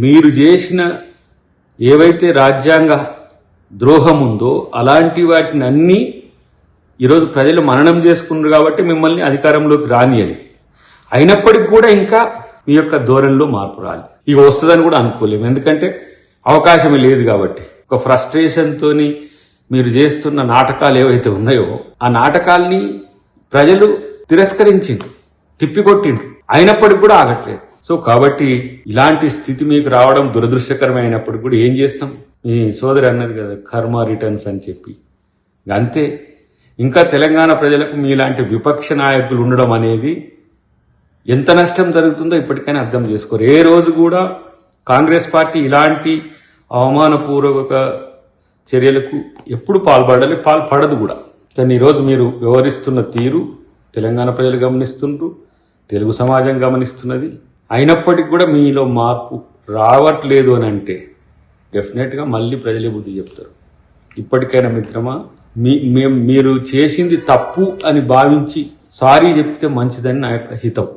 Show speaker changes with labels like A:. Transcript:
A: మీరు చేసిన ఏవైతే రాజ్యాంగ ద్రోహం ఉందో అలాంటి వాటిని అన్నీ ఈరోజు ప్రజలు మననం చేసుకున్నారు కాబట్టి మిమ్మల్ని అధికారంలోకి రానియాలి. అయినప్పటికీ కూడా ఇంకా మీ యొక్క ధోరణిలో మార్పు రాలి. ఇక వస్తుందని కూడా అనుకోలేము, ఎందుకంటే అవకాశమే లేదు కాబట్టి. ఒక ఫ్రస్ట్రేషన్తోని మీరు చేస్తున్న నాటకాలు ఏవైతే ఉన్నాయో ఆ నాటకాల్ని ప్రజలు తిరస్కరించిండ్రు, తిప్పికొట్టిండ్రు, అయినప్పటికీ కూడా ఆగట్లేదు. సో కాబట్టి ఇలాంటి స్థితి మీకు రావడం దురదృష్టకరమే. అయినప్పటికీ కూడా ఏం చేస్తాం? మీ సోదరి అన్నది కదా, కర్మ రిటర్న్స్ అని చెప్పి. అంతే. ఇంకా తెలంగాణ ప్రజలకు మీలాంటి విపక్ష నాయకులు ఉండడం అనేది ఎంత నష్టం జరుగుతుందో ఇప్పటికైనా అర్థం చేసుకోరు. ఏ రోజు కూడా కాంగ్రెస్ పార్టీ ఇలాంటి అవమానపూర్వక చర్యలకు ఎప్పుడు పాల్పడదు కూడా. కానీ ఈరోజు మీరు వ్యవహరిస్తున్న తీరు తెలంగాణ ప్రజలు గమనిస్తుండ్రు, తెలుగు సమాజం గమనిస్తున్నది. అయినప్పటికీ కూడా మీలో మార్పు రావట్లేదు అని అంటే డెఫినెట్గా మళ్ళీ ప్రజలే బుద్ధి చెప్తారు. ఇప్పటికైనా మిత్రమా, మీరు చేసింది తప్పు అని భావించి సారీ చెప్తే మంచిదని నా యొక్క హితం.